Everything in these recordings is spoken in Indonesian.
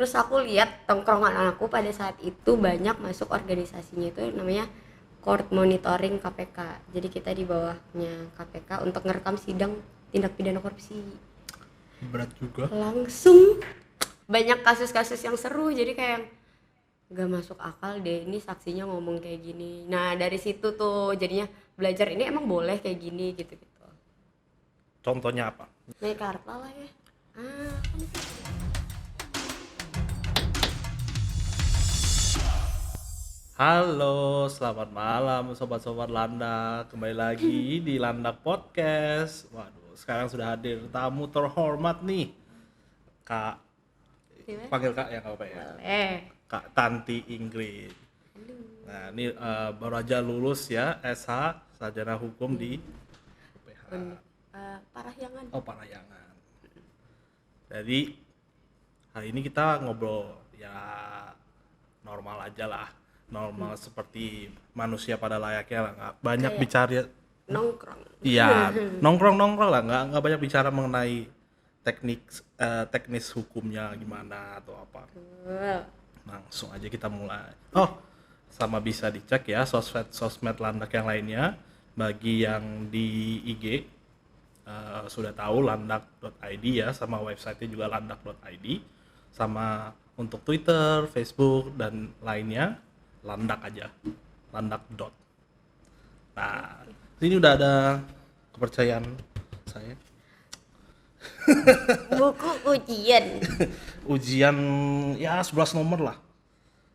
Terus aku lihat tongkrongan aku pada saat itu banyak masuk organisasinya itu namanya Court Monitoring KPK. Jadi kita di bawahnya KPK untuk ngerekam sidang tindak pidana korupsi. Berat juga. Langsung banyak kasus-kasus yang seru, jadi kayak gak masuk akal deh ini saksinya ngomong kayak gini. Nah dari situ tuh jadinya belajar ini emang boleh kayak gini gitu-gitu. Contohnya apa? Mekarta lah ya. Kan Halo, selamat malam sobat-sobat Landak. Kembali lagi di Landak Podcast. Waduh, sekarang sudah hadir tamu terhormat nih. Kak, gimana? panggil Kak ya kalau Pak ya. Boleh. Kak Tanti Ingrid. Nah, ini baru aja lulus ya SH Sarjana Hukum di UPH. Parahyangan. Oh, Parahyangan. Jadi hari ini kita ngobrol ya normal aja lah. Normal seperti manusia pada layaknya lah, nggak banyak Kayak bicara. nongkrong. Iya, nongkrong lah, nggak banyak bicara mengenai teknis hukumnya gimana atau apa. Langsung aja kita mulai. Oh, sama bisa dicek ya sosmed Landak yang lainnya. Bagi yang di IG sudah tahu landak.id ya, sama websitenya juga landak.id, sama untuk Twitter, Facebook dan lainnya Landak aja, landak. Nah, ini udah ada kepercayaan saya. Buku ujian. Ujian ya 11 nomor lah,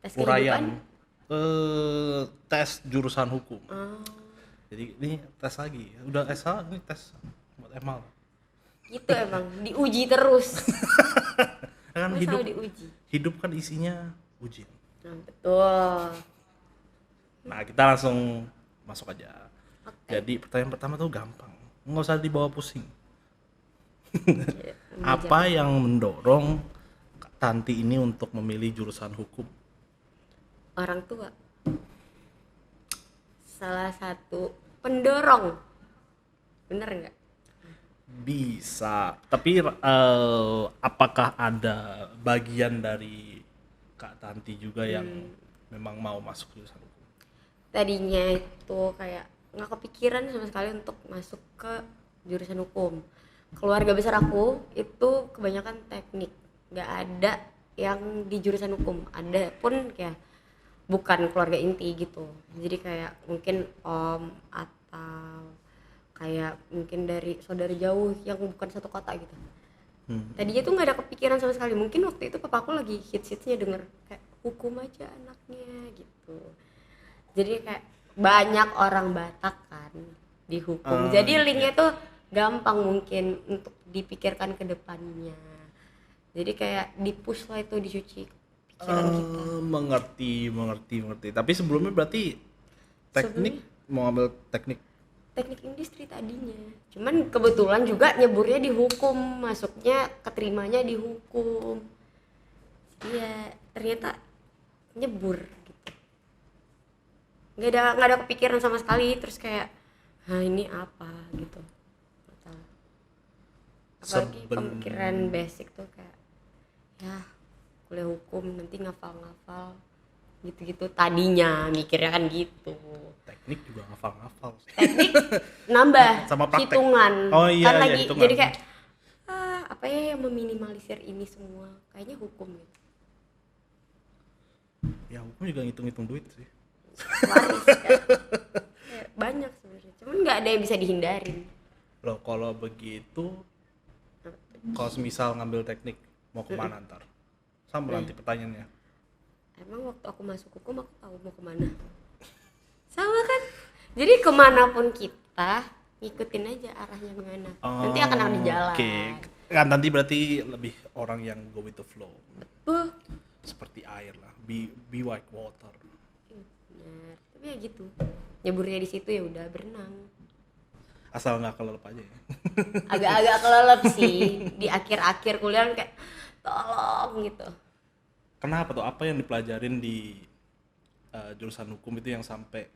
Tes uraian kehidupan. tes jurusan hukum. Jadi ini tes lagi, udah SH ini tes buat emal. Gitu emang diuji terus. Kan Gue hidup selalu diuji. hidup kan isinya ujian. Nah, betul. Nah, kita langsung masuk aja. Jadi pertanyaan pertama tuh gampang, nggak usah dibawa pusing. Apa yang mendorong Kak Tanti ini untuk memilih jurusan hukum? Orang tua salah satu pendorong, bener nggak? Bisa, tapi apakah ada bagian dari Kak Tanti juga yang memang mau masuk jurusan hukum? Tadinya itu kayak nggak kepikiran sama sekali untuk masuk ke jurusan hukum. Keluarga besar aku itu kebanyakan teknik, nggak ada yang di jurusan hukum. Ada pun kayak bukan keluarga inti gitu, jadi kayak mungkin om atau kayak mungkin dari saudara jauh yang bukan satu kota gitu. Tadinya tuh nggak ada kepikiran sama sekali. Mungkin waktu itu papaku lagi hits-hitsnya denger kayak hukum aja anaknya gitu, jadi kayak banyak orang Batak kan di hukum, jadi linknya tuh gampang mungkin untuk dipikirkan ke depannya, jadi kayak dipush lah itu, dicuci pikiran kita. Mengerti. Tapi sebelumnya berarti teknik, Sebelumnya mau ambil teknik. teknik industri tadinya, cuman kebetulan juga nyeburnya di hukum, masuknya keterimanya di hukum. Iya, ternyata nyebur gitu. Nggak ada kepikiran sama sekali, terus kayak ini apa gitu. Nggak tahu. Apalagi pemikiran basic tuh kayak ya kuliah hukum nanti ngafal-ngafal gitu-gitu, tadinya mikirnya kan gitu. Teknik juga ngafal-ngafal sih. Teknik nambah Sama praktek. hitungan. Oh iya, Kan iya, lagi hitungan. jadi kayak apa ya yang meminimalisir ini semua, kayaknya hukum gitu. Ya hukum juga ngitung-ngitung duit sih. Waris kan. Kayak banyak sebenarnya, cuman nggak ada yang bisa dihindarin. Loh, kalau begitu, kalau semisal ngambil teknik, mau kemana ntar? Sama nanti pertanyaannya. Emang waktu aku masuk hukum aku tahu mau kemana? Sama kan, jadi kemanapun kita ngikutin aja arahnya kemana, nanti akan ada jalan. Oke, kan nanti berarti lebih orang yang go with the flow. Tuh Seperti air lah, be like water. benar, tapi ya gitu, nyeburnya di situ ya udah berenang. Asal nggak kelelep aja ya. Agak-agak kelelep sih di akhir-akhir kuliah kayak tolong gitu. Kenapa tuh? Apa yang dipelajarin di jurusan hukum itu yang sampai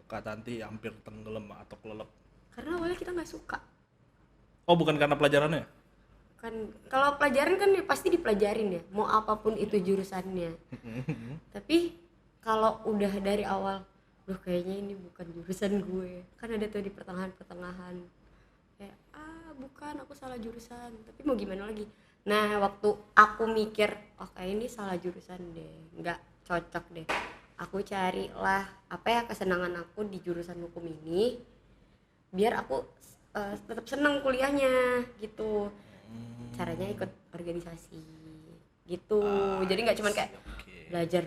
Kak Tanti hampir tenggelam atau kelelep? Karena awalnya kita nggak suka. Oh, bukan karena pelajarannya? kan kalau pelajaran kan ya pasti dipelajarin ya, mau apapun itu jurusannya. Tapi kalau udah dari awal, loh kayaknya ini bukan jurusan gue, kan ada tuh di pertengahan kayak bukan, aku salah jurusan, tapi mau gimana lagi. Nah waktu aku mikir oh kayak ini salah jurusan deh, nggak cocok deh, aku carilah apa ya kesenangan aku di jurusan hukum ini biar aku tetap senang kuliahnya gitu. Caranya ikut organisasi gitu, jadi nggak cuman kayak belajar.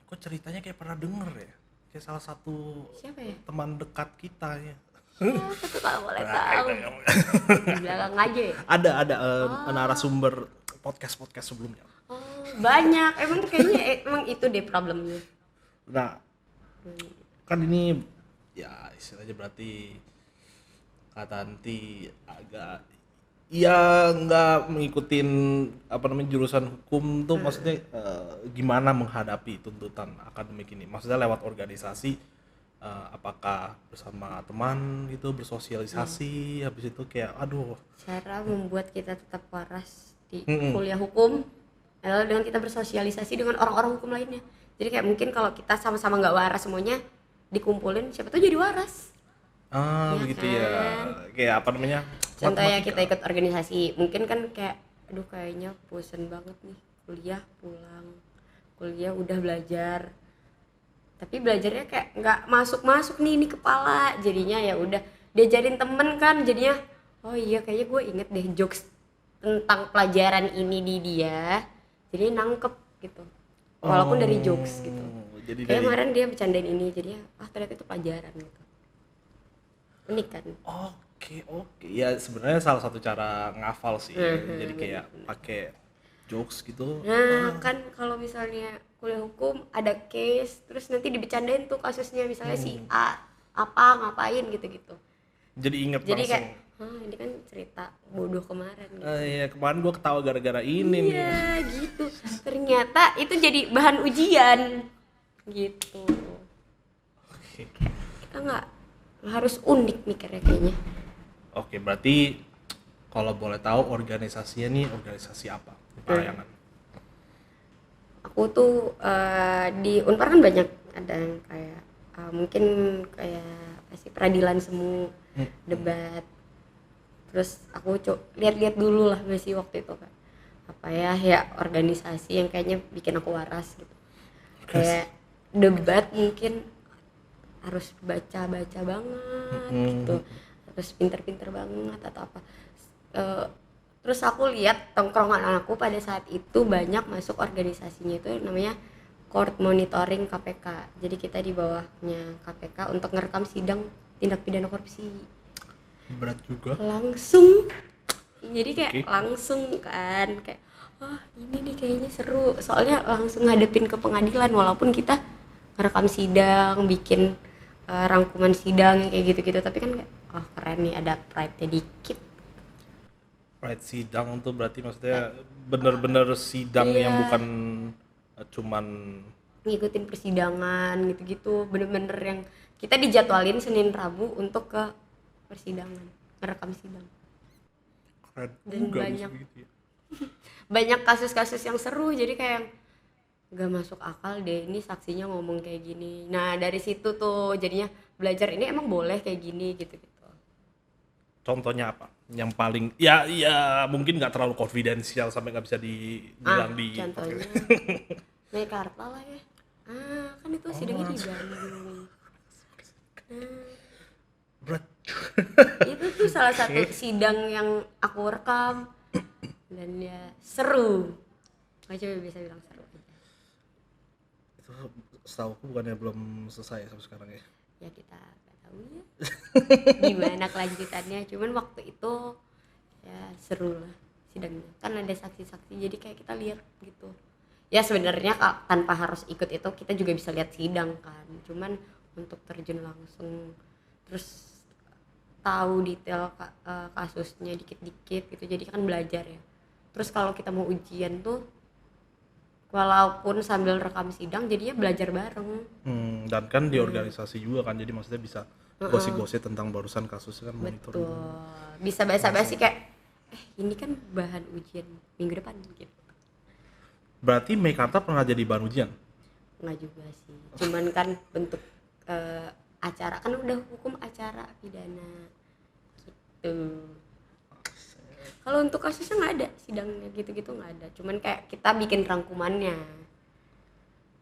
Kok ceritanya kayak pernah denger ya, kayak salah satu Siapa ya? teman dekat kita ya. Itu kalau boleh tahu di belakang aja ya? Ada narasumber podcast sebelumnya. Banyak emang kayaknya emang itu deh problemnya. Nah kan ini ya istilahnya berarti Kak Tanti agak ya nggak mengikutin apa namanya jurusan hukum tuh, maksudnya gimana menghadapi tuntutan akademik ini, maksudnya lewat organisasi, apakah bersama teman gitu bersosialisasi, habis itu kayak Cara membuat kita tetap waras di kuliah hukum adalah dengan kita bersosialisasi dengan orang-orang hukum lainnya. Jadi kayak mungkin kalau kita sama-sama nggak waras semuanya dikumpulin, siapa tuh jadi waras. Ya begitu kan? ya, kayak apa namanya, Contohnya kita ikut organisasi, mungkin kan kayak aduh kayaknya bosen banget nih kuliah, pulang kuliah udah belajar tapi belajarnya kayak nggak masuk nih ini kepala, jadinya ya udah diajarin temen kan, jadinya oh iya kayaknya gue inget deh jokes tentang pelajaran ini di dia, jadi nangkep gitu walaupun dari jokes gitu. jadi Kayak kemarin dia bercandain ini, jadinya ternyata itu pelajaran gitu. Unik kan? Oke, ya sebenarnya salah satu cara ngafal sih, jadi kayak pakai jokes gitu. Nah kan kalau misalnya kuliah hukum ada case terus nanti dibecandain tuh kasusnya, misalnya si A apa ngapain gitu-gitu, Jadi inget jadi langsung. kayak ini kan cerita bodoh kemarin gitu. Iya, kemarin gue ketawa gara-gara ini nih. Iya gitu, ternyata itu jadi bahan ujian gitu. Kayak kita nggak harus unik mikirnya kayaknya. Oke, berarti kalau boleh tahu organisasinya nih organisasi apa? Parayangan. Aku tuh di Unpar kan banyak, ada yang kayak mungkin kayak apa sih, peradilan semu, debat. Terus aku lihat-lihat dulu lah masih waktu itu kan apa ya organisasi yang kayaknya bikin aku waras gitu. Kayak debat mungkin harus baca banget gitu, harus pinter banget atau apa. Terus aku lihat tongkrongan aku pada saat itu banyak masuk organisasinya itu namanya Court Monitoring KPK. Jadi kita di bawahnya KPK untuk ngerekam sidang tindak pidana korupsi. Berat juga. Langsung. Jadi kayak langsung kan kayak ini nih kayaknya seru. Soalnya langsung ngadepin ke pengadilan walaupun kita ngerekam sidang, bikin rangkuman sidang kayak gitu-gitu, tapi kan kayak keren nih, ada pride-nya dikit. Pride sidang tuh berarti maksudnya bener-bener sidang yang bukan cuman ngikutin persidangan gitu-gitu, bener-bener yang kita dijadwalin Senin Rabu untuk ke persidangan, ngerekam sidang. keren Dan juga banyak bisa begitu ya. banyak kasus-kasus yang seru, jadi kayak gak masuk akal deh ini saksinya ngomong kayak gini. Nah dari situ tuh jadinya belajar ini emang boleh kayak gini gitu-gitu. Contohnya apa? Yang paling ya mungkin nggak terlalu konfidensial sampai nggak bisa dibilang di contohnya Meikarta lah ya. Kan itu sidangnya di Bandung. Berat. Itu tuh salah satu sidang yang aku rekam dan ya seru. Nggak coba bisa bilang seru aja. Itu setahu aku bukannya belum selesai sampai sekarang ya. Ya kita nggak tahu ya gimana kelanjutannya, cuman waktu itu ya seru lah sidangnya, kan ada saksi-saksi jadi kayak kita lihat gitu ya. Sebenarnya tanpa harus ikut itu kita juga bisa lihat sidang kan, cuman untuk terjun langsung terus tahu detail kasusnya dikit-dikit gitu, jadi kan belajar ya. Terus kalau kita mau ujian tuh walaupun sambil rekam sidang jadinya belajar bareng. Dan kan di organisasi juga kan, jadi maksudnya bisa gosip-gosip tentang barusan kasusnya kan, monitor. Betul, bisa basa-basi kayak ini kan bahan ujian minggu depan gitu. Berarti Meikarta pernah jadi bahan ujian? Nggak juga sih, cuman kan bentuk acara, kan udah hukum acara pidana gitu. Kalau untuk kasusnya nggak ada sidangnya gitu-gitu, nggak ada, cuman kayak kita bikin rangkumannya.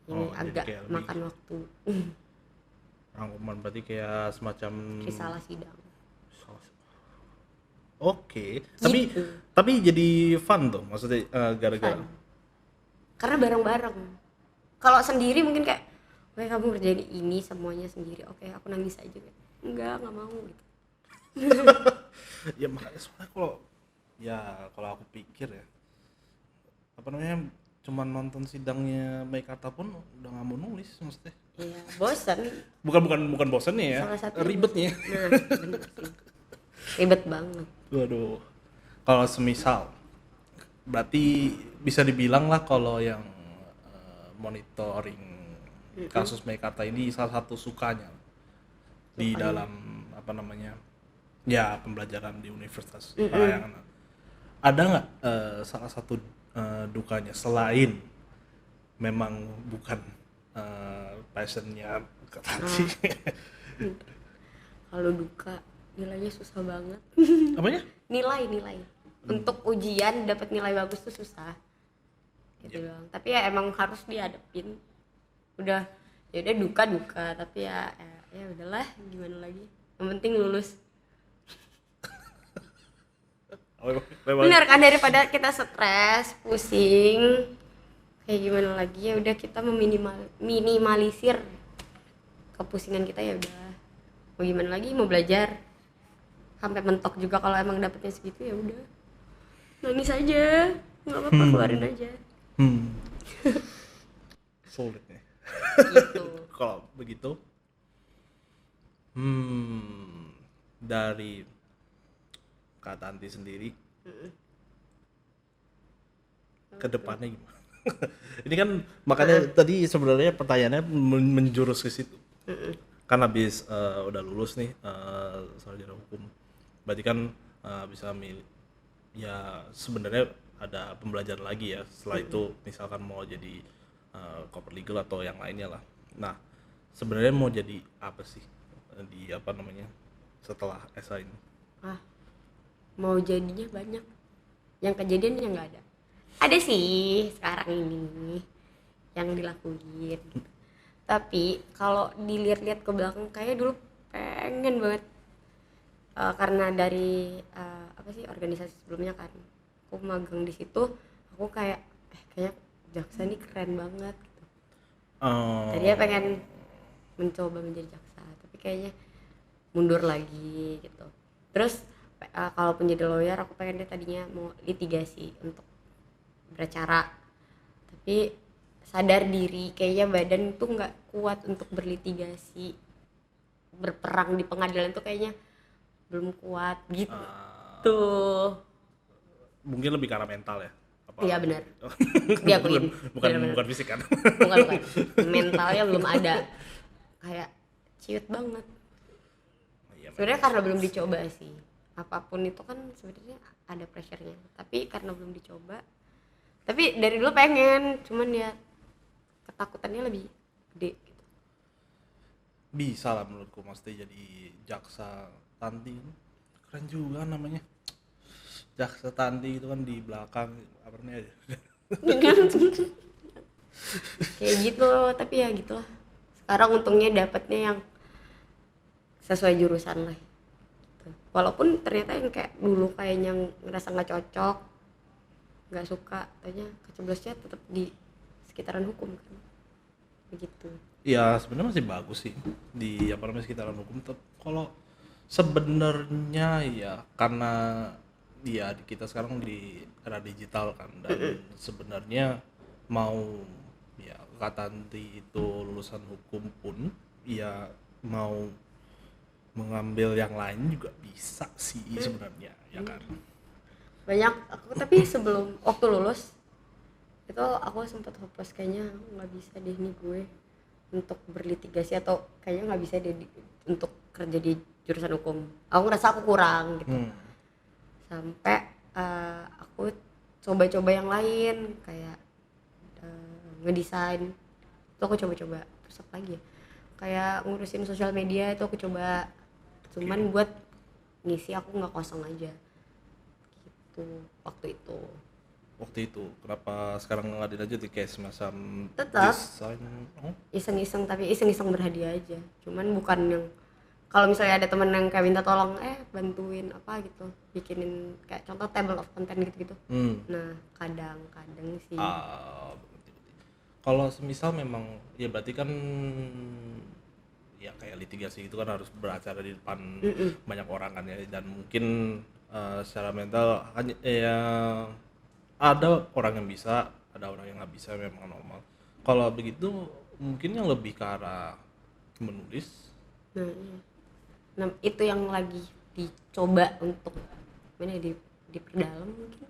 Ini Oh, jadi agak kayak lebih makan waktu. rangkuman, berarti kayak semacam Risalah sidang Oke, gitu. tapi jadi fun tuh, maksudnya gara-gara Fun. Karena bareng-bareng. Kalau sendiri mungkin kayak, oke kamu ngerjain ini semuanya sendiri, oke aku nangis aja, enggak mau gitu. ya makanya soalnya kalau aku pikir ya, apa namanya, cuman nonton sidangnya Meikarta pun udah nggak mau nulis maksudnya. Iya, bosan. Bukan bosannya ya, Salah satu ribetnya. Nah, bener sih. Ribet banget. Waduh, kalau semisal berarti bisa dibilang lah kalau yang monitoring kasus Meikarta ini salah satu sukanya di dalam apa namanya, ya pembelajaran di Universitas Parayangan. Ada nggak salah satu dukanya selain memang bukan passionnya tadi? Kalau duka, nilainya susah banget. Apanya? Nilai untuk ujian dapat nilai bagus tuh susah gitu doang. Tapi ya emang harus dihadapin. Udah, ya udah duka tapi ya udahlah, gimana lagi, yang penting lulus. Bener kan, daripada kita stres pusing kayak gimana lagi, ya udah kita minimalisir kepusingan kita. Ya udah, mau gimana lagi, mau belajar sampai mentok juga, kalau emang dapetnya segitu ya udah nangis aja, nggak apa-apa, keluarin aja Sulit nih gitu. kalau begitu. Dari Kak Tanti sendiri ke depannya gimana? Ini kan makanya tadi sebenarnya pertanyaannya menjurus ke situ. Kan habis udah lulus nih sarjana hukum, berarti kan bisa milih, ya sebenarnya ada pembelajaran lagi ya setelah itu, misalkan mau jadi corporate legal atau yang lainnya lah. Nah, sebenarnya mau jadi apa sih di apa namanya setelah SA ini? Mau jadinya banyak, yang kejadian yang nggak ada sih sekarang ini yang dilakuin gitu. Tapi kalau dilihat-lihat ke belakang, kayak dulu pengen banget, karena dari apa sih, organisasi sebelumnya kan aku magang di situ, aku kayak kayak jaksa ini keren banget gitu. Tadinya pengen mencoba menjadi jaksa, tapi kayaknya mundur lagi gitu. Terus kalaupun jadi lawyer, aku pengen tadinya mau litigasi untuk beracara, tapi sadar diri kayaknya badan tuh nggak kuat untuk berlitigasi, berperang di pengadilan tuh kayaknya belum kuat gitu. Mungkin lebih karena mental ya? Iya benar, diakuin. Bukan fisik kan? bukan mentalnya belum ada, kayak ciut banget. Sebenarnya karena belum dicoba sih, apapun itu kan sebenarnya ada pressure-nya, tapi karena belum dicoba. Tapi dari dulu pengen, cuman ya ketakutannya lebih gede gitu. Bisa lah menurutku, maksudnya jadi jaksa Tanti keren juga namanya. Jaksa Tanti itu kan di belakang apa namanya aja. Kayak gitu, tapi ya gitulah. Sekarang untungnya dapetnya yang sesuai jurusan lah gitu. Walaupun ternyata yang kayak dulu kayaknya ngerasa nggak cocok, nggak suka, tanya keceblosnya tetap di sekitaran hukum kan, begitu. Ya sebenarnya masih bagus sih di apa namanya sekitaran hukum. Kalau sebenarnya ya karena ya kita sekarang di era digital kan, dan sebenarnya mau ya Kak Tanti itu lulusan hukum pun ya mau mengambil yang lain juga bisa sih sebenarnya ya kan. Banyak aku, tapi sebelum waktu lulus itu aku sempat hopeless, kayaknya nggak bisa deh nih gue untuk berlitigasi, atau kayaknya nggak bisa deh untuk kerja di jurusan hukum. Aku ngerasa aku kurang gitu. Sampai aku coba-coba yang lain kayak ngedesain itu aku coba-coba. Terus apa lagi ya, kayak ngurusin sosial media itu aku coba, cuman buat ngisi aku nggak kosong aja gitu waktu itu. Kenapa sekarang nggak dilanjut kayak semacam Tetap desain? iseng-iseng, tapi iseng-iseng berhadiah aja, cuman bukan yang kalau misalnya ada temen yang kayak minta tolong bantuin apa gitu, bikinin kayak contoh table of content gitu-gitu. Nah kadang-kadang sih. Berarti. Kalau semisal memang ya berarti kan ya kayak litigasi itu kan harus beracara di depan banyak orang kan ya, dan mungkin secara mental hanya ya ada orang yang bisa, ada orang yang nggak bisa, memang normal. Kalau begitu mungkin yang lebih ke arah menulis. Nah, iya. Nah itu yang lagi dicoba untuk mana ya, diperdalam mungkin,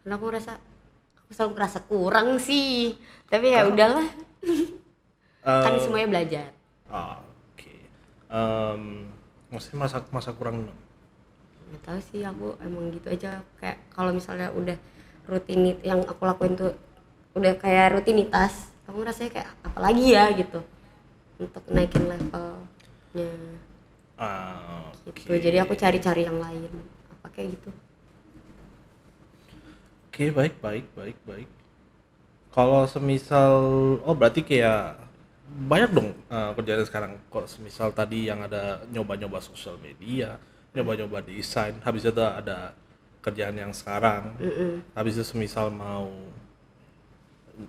karena aku selalu merasa kurang sih, tapi ya udahlah. Kan semuanya belajar. Oke. Maksudnya masa kurang dong? Nggak tahu sih, aku emang gitu aja, kayak kalau misalnya udah yang aku lakuin tuh udah kayak rutinitas, aku rasanya kayak apalagi ya gitu untuk naikin levelnya gitu. Jadi aku cari-cari yang lain apa kayak gitu. Oke, baik. Kalau semisal, berarti kayak banyak dong kerjaan sekarang. Kok semisal tadi yang ada nyoba-nyoba sosial media, nyoba-nyoba desain, habis itu ada kerjaan yang sekarang, habis itu semisal mau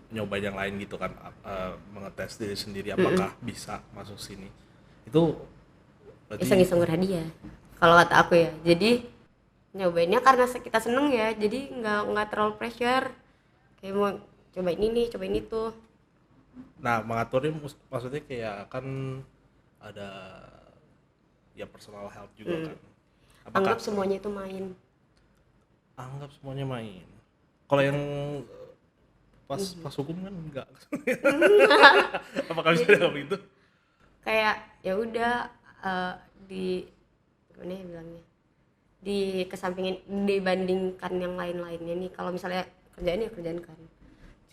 nyoba yang lain gitu kan, mengetes diri sendiri apakah bisa masuk sini. Itu berarti Iseng-iseng berhadiah kalau kata aku ya, jadi nyobainnya karena kita seneng ya, jadi nggak terlalu pressure kayak mau cobain ini cobain itu. nah mengaturnya maksudnya kayak kan ada ya personal health juga kan. Apakah Anggap semuanya itu main. anggap semuanya main? Kalau yang pas hukum kan enggak. Apakah bisa dianggap itu? Kayak ya udah, di gimana ya bilangnya, dikesampingin dibandingkan yang lain-lainnya nih. Kalau misalnya kerjaan ya kerjaan kan,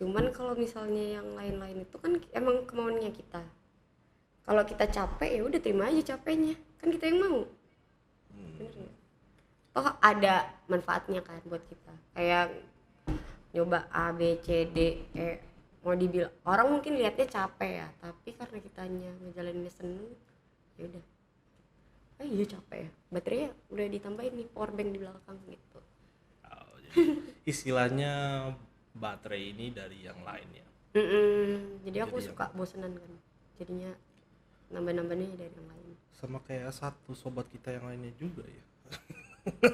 cuman kalau misalnya yang lain-lain itu kan emang kemauannya kita. Kalau kita capek ya udah terima aja capeknya, kan kita yang mau. Bener ya? Toh ada manfaatnya kan buat kita, kayak nyoba A B C D E, mau dibilang orang mungkin lihatnya capek ya, tapi karena kitanya ngejalaninnya seneng ya udah, iya capek ya, baterainya udah ditambahin nih power bank di belakang gitu. Jadi istilahnya baterai ini dari yang lainnya. Jadi aku suka bosenan kan, jadinya nambah-nambahnya dari yang lain. Sama kayak satu sobat kita yang lainnya juga ya.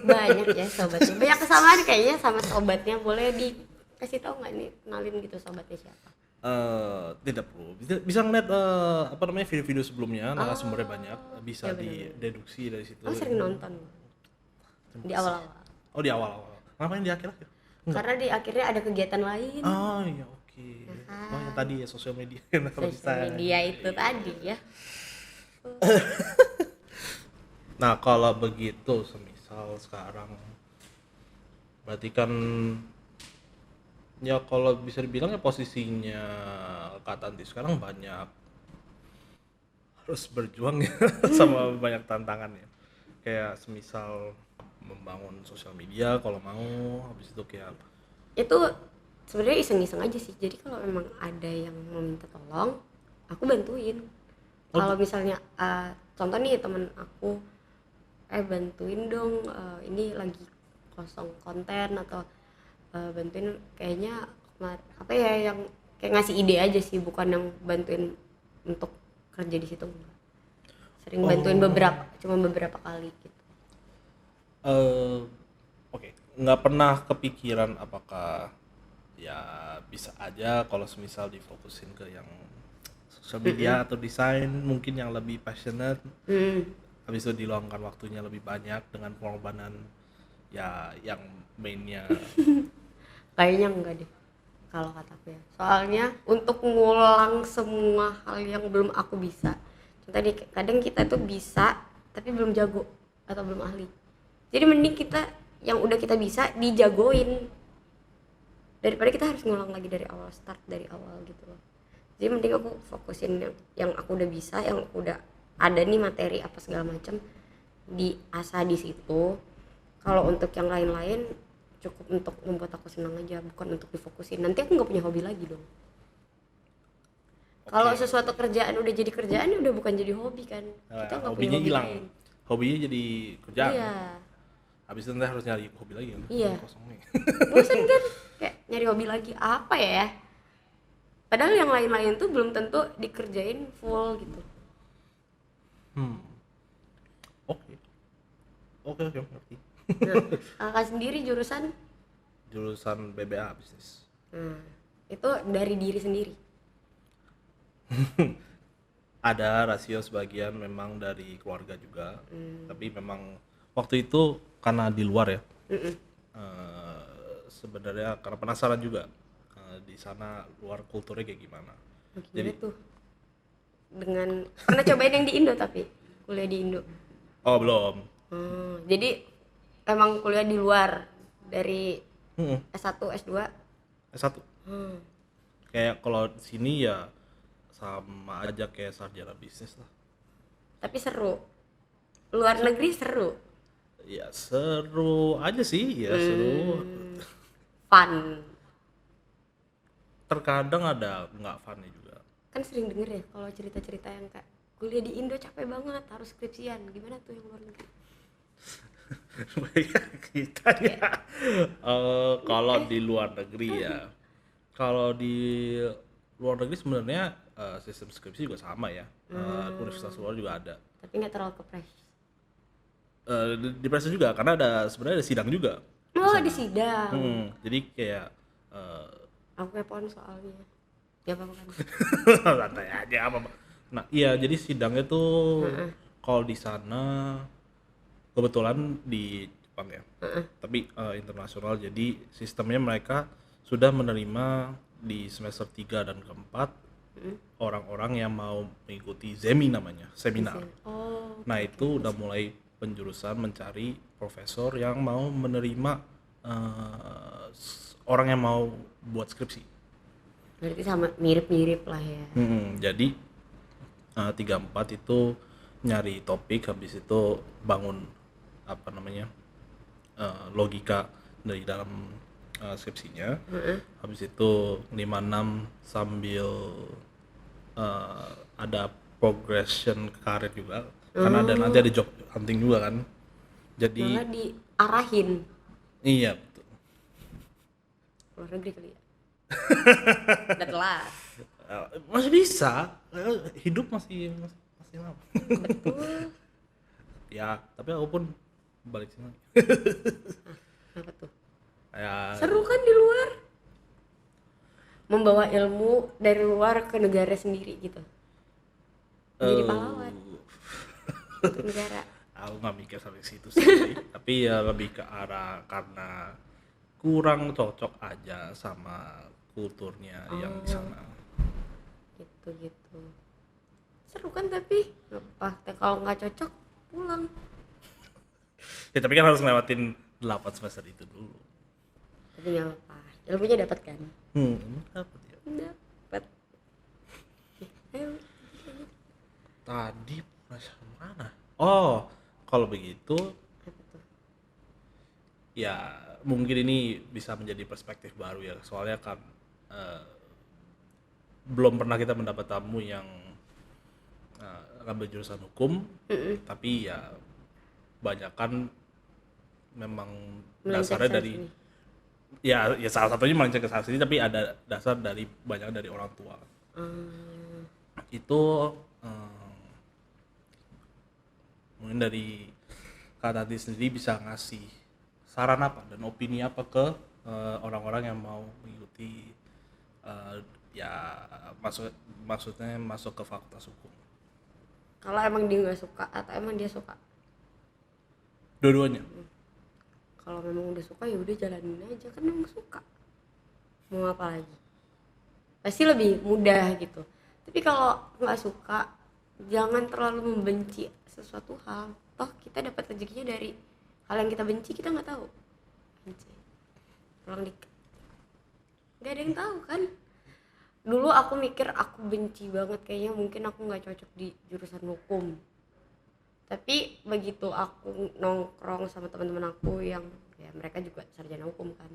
Banyak ya sobatnya, banyak kesamaan kayaknya sama sobatnya. Boleh dikasih tahu nggak nih, kenalin gitu sobatnya siapa? Tidak perlu, bisa ngeliat video-video sebelumnya, narasumbernya banyak, bisa ya dideduksi dari situ. Aku sering nonton di awal-awal. Di awal-awal. Ngapain di akhir-akhir? Karena di akhirnya ada kegiatan lain. Iya, oke. Yang tadi ya sosial media. Sosial media itu tadi ya. Nah kalau begitu semisal sekarang berarti kan ya kalau bisa dibilang ya posisinya Kak Tanti sekarang banyak harus berjuang ya sama banyak tantangan ya, kayak semisal membangun sosial media kalau mau, habis itu kayak Itu sebenarnya iseng-iseng aja sih. Jadi kalau memang ada yang meminta tolong, aku bantuin. Kalau misalnya contoh nih temen aku bantuin dong, ini lagi kosong konten, atau bantuin kayaknya apa ya, yang kayak ngasih ide aja sih, bukan yang bantuin untuk kerja di situ. Sering bantuin cuma beberapa kali gitu. Oke. Nggak pernah kepikiran apakah ya bisa aja kalau semisal difokusin ke yang sosial media atau desain mungkin yang lebih passionate, habis itu diluangkan waktunya lebih banyak dengan pengorbanan ya yang mainnya. Kayaknya enggak deh kalau kataku ya, soalnya untuk ngulang semua hal yang belum aku bisa. Tadi kadang kita tuh bisa tapi belum jago atau belum ahli, jadi mending kita yang udah kita bisa dijagoin daripada kita harus ngulang lagi dari awal, start dari awal gitu loh. Jadi mending aku fokusin yang aku udah bisa, yang aku udah ada nih materi apa segala macam diasah di situ. Kalau untuk yang lain-lain cukup untuk membuat aku senang aja, bukan untuk difokusin. Nanti aku nggak punya hobi lagi dong. Kalau sesuatu kerjaan udah jadi kerjaan ya udah bukan jadi hobi kan. Kita nggak punya hobinya hobi hilang, lain. hobinya jadi kerjaan. Iya. Habis itu nanti harus nyari hobi lagi kan. Iya. Kosong nih. Bosan kan, kayak nyari hobi lagi apa ya, padahal yang lain-lain tuh belum tentu dikerjain full gitu. Oke, ngerti. Nah, kakak sendiri jurusan BBA bisnis. itu dari diri sendiri. Ada rasio sebagian memang dari keluarga juga, tapi memang waktu itu karena di luar ya. Sebenarnya karena penasaran juga di sana luar kulturnya kayak gimana. Jadi tuh dengan pernah cobain yang di Indo tapi kuliah di Indo. Oh belum. Jadi emang kuliah di luar dari S1, S2. S1. Kayak kalau di sini ya sama aja kayak sarjana bisnis lah. Tapi seru. Luar negeri seru. Ya seru aja sih, ya seru. Fun. Terkadang ada nggak funnya juga. Kan sering denger ya kalau cerita-cerita yang kayak kuliah di Indo capek banget, harus skripsian. Gimana tuh yang luar negeri? Banyak kita ya. Kalau di luar negeri ya. Kalau di luar negeri sebenarnya sistem skripsi juga sama ya. Universitas luar juga ada. Tapi nggak terlalu kepres. Di proses juga karena sebenarnya ada sidang juga. Oh, di sidang. Jadi kayak Aku kepoin soalnya. Ya apa kan? santai aja apa. Nah, iya jadi sidangnya tuh kalau di sana kebetulan di Jepang ya. Tapi internasional, jadi sistemnya mereka sudah menerima di semester 3 dan keempat orang-orang yang mau mengikuti ZEMI namanya, seminar. Nah, itu udah mulai penjurusan mencari profesor yang mau menerima orang yang mau buat skripsi. Berarti sama mirip-mirip lah ya. Jadi 3-4 itu nyari topik, habis itu bangun apa namanya logika dari dalam skripsinya. Habis itu 5-6 sambil ada progression karir juga, karena nanti ada job hunting juga kan. Jadi malah diarahin. Iya betul. Luar negeri kali ya. Udah telat. Masih bisa, hidup masih lama. Betul. Ya, tapi aku pun balik sini. Apa tuh? Ya, Seru kan di luar? Membawa ilmu dari luar ke negara sendiri gitu. Jadi pahlawan untuk negara. aku nggak mikir sampai situ sih. Tapi ya lebih ke arah karena kurang cocok aja sama kulturnya yang di sana. Gitu. Seru kan tapi kalau nggak cocok pulang. Ya tapi kan harus ngelewatin 8 semester itu dulu. Tapi nggak apa, ilmunya dapat kan? Dapat ya. Dapat. Ayo. Tadi mana? Oh, kalau begitu Apa tuh? ya mungkin ini bisa menjadi perspektif baru ya, soalnya kan belum pernah kita mendapat tamu yang ngambil jurusan hukum, tapi ya banyak kan memang dasarnya dari sini. ya salah satunya melenceng ke sana sini, tapi ada dasar dari banyak dari orang tua. Itu mungkin dari Kak Tati sendiri bisa ngasih saran apa dan opini apa ke orang-orang yang mau mengikuti ya maksudnya masuk ke fakultas hukum. Kalau emang dia nggak suka atau emang dia suka? Dua-duanya. Kalau memang udah suka ya udah jalanin aja, kan memang suka. Mau apa lagi? Pasti lebih mudah gitu. Tapi kalau nggak suka, jangan terlalu membenci sesuatu hal. Toh kita dapat rezekinya dari hal yang kita benci, kita nggak tahu. pulang dikit. Gak ada yang tahu kan. Dulu aku mikir aku benci banget, kayaknya mungkin aku nggak cocok di jurusan hukum. Tapi begitu aku nongkrong sama teman-teman aku yang ya mereka juga sarjana hukum kan,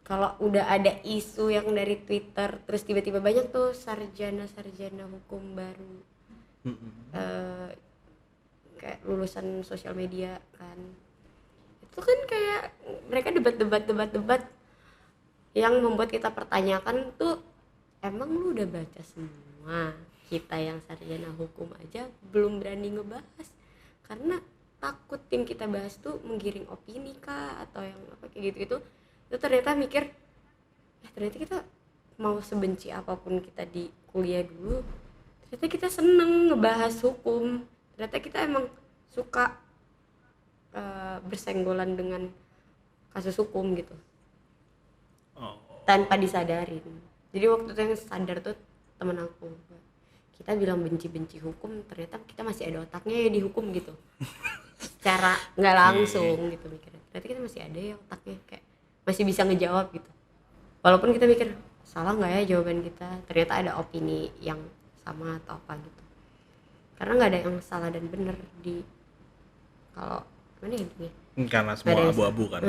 kalau udah ada isu yang dari Twitter terus tiba-tiba banyak tuh sarjana hukum baru, kayak lulusan sosial media kan, itu kan kayak mereka debat yang membuat kita pertanyakan tuh, emang lu udah baca semua? Kita yang sarjana hukum aja belum berani ngebahas karena takut tim kita bahas tuh menggiring opini kah atau yang apa kayak gitu. Itu ternyata mikir ternyata kita mau sebenci apapun kita di kuliah dulu, ternyata kita seneng ngebahas hukum, ternyata kita emang suka bersenggolan dengan kasus hukum gitu tanpa disadarin. Jadi waktu itu yang sadar tuh temen aku, kita bilang benci hukum, ternyata kita masih ada otaknya ya di hukum gitu. Secara nggak langsung gitu mikirnya, ternyata kita masih ada ya otaknya, kayak masih bisa ngejawab gitu. Walaupun kita mikir salah nggak ya jawaban kita, ternyata ada opini yang sama atau apa gitu. Karena nggak ada yang salah dan benar di kalau mana ini. Karena semua abu-abu kan.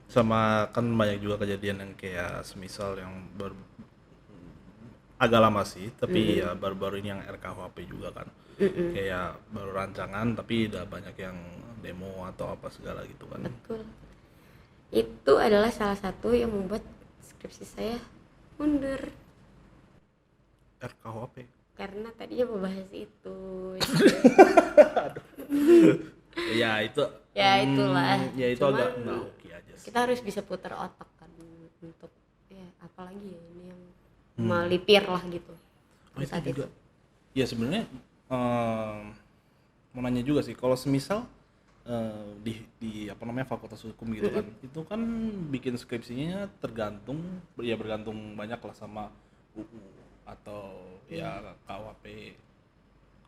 Sama kan banyak juga kejadian yang kayak semisal yang agak lama sih, tapi ya baru-baru ini yang RKUHP juga kan, kayak baru rancangan tapi udah banyak yang demo atau apa segala gitu kan. Betul, itu adalah salah satu yang membuat skripsi saya mundur. RKUHP Karena tadinya mau bahas itu. Ya itu Itulah. Ya itu cuman, agak nggak oke aja sih. Kita harus bisa putar otak kan untuk ya apalagi ya ini yang melipir lah gitu. Itu juga. Ya sebenarnya mau nanya juga sih, kalau semisal di apa namanya fakultas hukum gitu kan, itu kan bikin skripsinya bergantung banyak lah sama UU atau ya KUHP.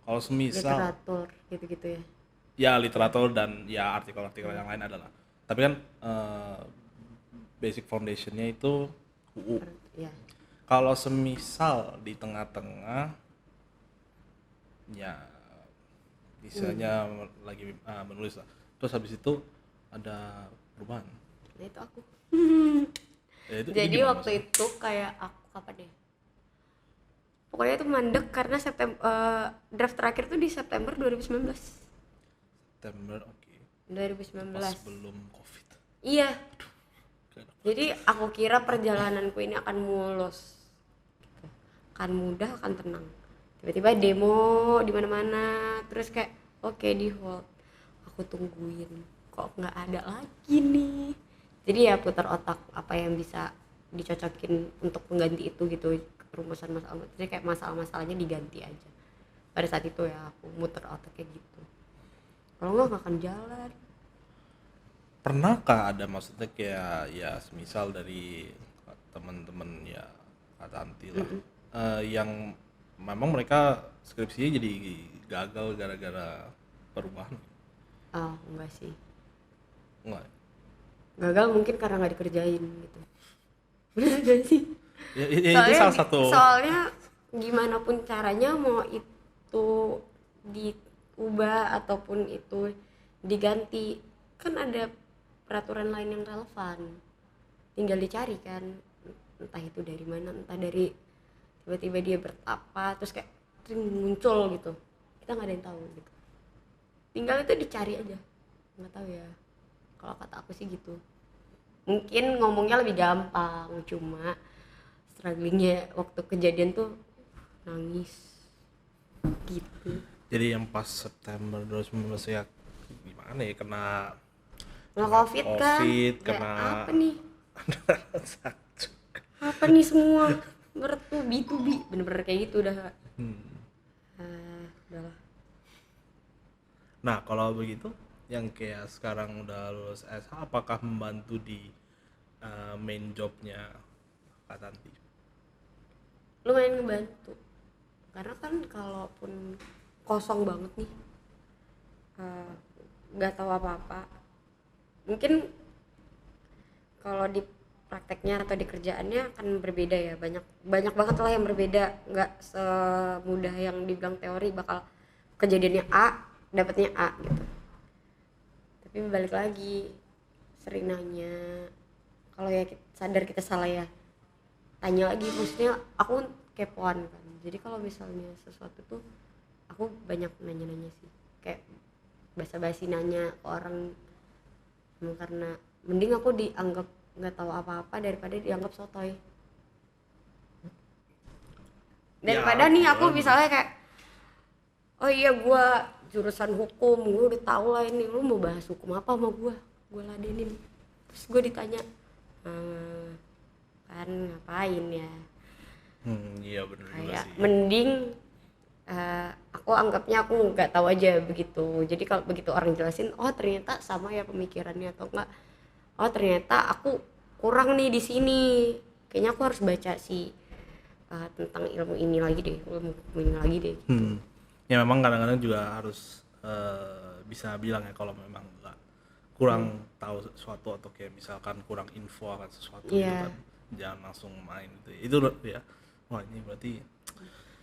Kalau semisal literatur gitu-gitu ya. Ya literatur dan ya artikel-artikel yang lain adalah. Tapi kan basic foundationnya itu UU. Ya. Kalau semisal di tengah-tengah ya misalnya lagi menulis lah, terus habis itu ada perubahan. Nah itu aku. Itu jadi waktu maksudnya? Itu kayak aku kapan deh? Pokoknya itu mandek karena draft terakhir tuh di September 2019. September, oke. 2019. Pas belum COVID. Iya. Jadi aku kira perjalananku ini akan mulus, gitu. Akan mudah, akan tenang. Tiba-tiba demo di mana-mana, terus kayak oke, di hold. Aku tungguin, kok nggak ada lagi nih. Jadi ya putar otak apa yang bisa dicocokin untuk mengganti itu gitu, rumusan masalah. Jadi kayak masalah-masalahnya diganti aja. Pada saat itu ya aku muter otak kayak gitu. Kalau nggak akan jalan. Pernahkah ada maksudnya kayak ya semisal dari teman-teman ya Kak Tanti lah, yang memang mereka skripsinya jadi gagal gara-gara perubahan? Oh enggak sih. Enggak. Gagal mungkin karena nggak dikerjain gitu. Bener gak sih? Ya, itu salah satu. Soalnya gimana pun caranya mau itu diubah ataupun itu diganti, kan ada peraturan lain yang relevan, tinggal dicari kan, entah itu dari mana, entah dari tiba-tiba dia bertapa terus kayak muncul gitu, kita nggak ada yang tahu gitu, tinggal itu dicari aja, nggak tahu ya, kalau kata aku sih gitu. Mungkin ngomongnya lebih gampang, cuma strugglingnya waktu kejadian tuh nangis gitu. Jadi yang pas September 2019 ya gimana ya, kena COVID kan, kena apa nih? Apa nih semua bertubi-tubi, bener-bener kayak gitu udah. Udahlah. Nah kalau begitu, yang kayak sekarang udah lulus SH, apakah membantu di main jobnya Kak Tanti? Lumayan ngebantu, karena kan kalaupun kosong banget nih, nggak tahu apa-apa, mungkin kalau di prakteknya atau di kerjaannya kan berbeda ya, banyak banget lah yang berbeda, nggak semudah yang dibilang teori bakal kejadiannya A dapatnya A gitu. Tapi balik lagi, sering nanya, kalau ya sadar kita salah ya tanya lagi, maksudnya aku kepoan kan, jadi kalau misalnya sesuatu tuh aku banyak nanya-nanya sih, kayak basa-basi nanya ke orang, karena mending aku dianggap nggak tahu apa-apa daripada dianggap sotoy. Daripada nih aku misalnya kayak, oh iya gua jurusan hukum, gua udah tahu lah ini, lu mau bahas hukum apa sama gua ladenin, terus gua ditanya kan ngapain ya. Iya benar juga Kayak sih. mending aku anggapnya aku nggak tahu aja begitu, jadi kalau begitu orang jelasin, oh ternyata sama ya pemikirannya, atau enggak, oh ternyata aku kurang nih di sini, kayaknya aku harus baca sih tentang ilmu ini lagi deh, ilmu hukum ini lagi deh gitu. Ya memang kadang-kadang juga harus bisa bilang ya kalau memang nggak kurang tahu sesuatu, atau kayak misalkan kurang info akan sesuatu gitu Iya. kan, jangan langsung main gitu itu ya. Wah ini berarti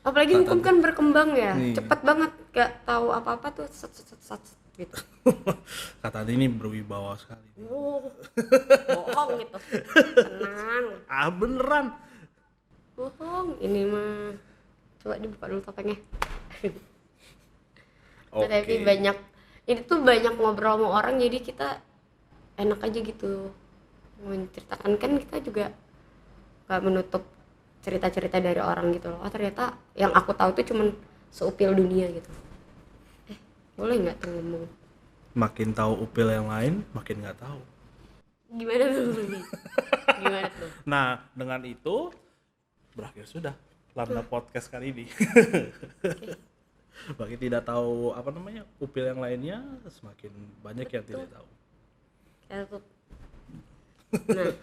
Apalagi hukum kan berkembang ya, nih cepet banget, gak tahu apa-apa tuh set gitu. kata ini berwibawa sekali. Bohong gitu, tenang, Beneran. bohong ini mah. Coba dibuka dulu topengnya. Oke. Tapi banyak, ini tuh banyak ngobrol sama orang, jadi kita enak aja gitu menceritakan, kan kita juga gak menutup cerita-cerita dari orang gitu loh. Oh ternyata yang aku tahu tuh cuman seupil dunia gitu. Boleh nggak tuh ngomong? Makin tahu upil yang lain makin nggak tahu. Gimana tuh? Gimana tuh? Nah dengan itu berakhir sudah Lambda Podcast kali ini. Makin tidak tahu apa namanya upil yang lainnya, semakin banyak yang tidak tahu. Nah,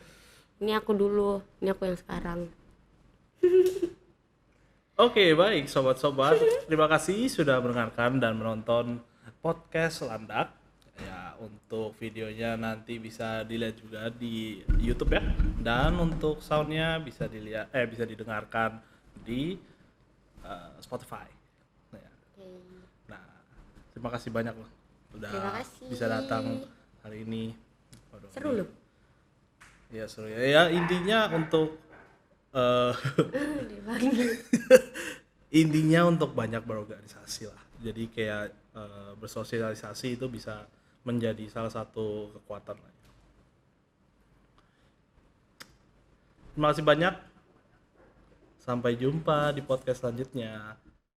ini aku dulu, ini aku yang sekarang. Oke, baik sobat-sobat, terima kasih sudah mendengarkan dan menonton podcast Landak. Ya, untuk videonya nanti bisa dilihat juga di YouTube ya. Dan untuk soundnya bisa dilihat bisa didengarkan di Spotify. Nah, terima kasih banyak loh udah Terima kasih. bisa datang hari ini. Waduh, Seru loh. ya seru ya. Ya intinya untuk intinya untuk banyak berorganisasi lah. Jadi kayak bersosialisasi itu bisa menjadi salah satu kekuatan lah. Terima kasih banyak. Sampai jumpa di podcast selanjutnya.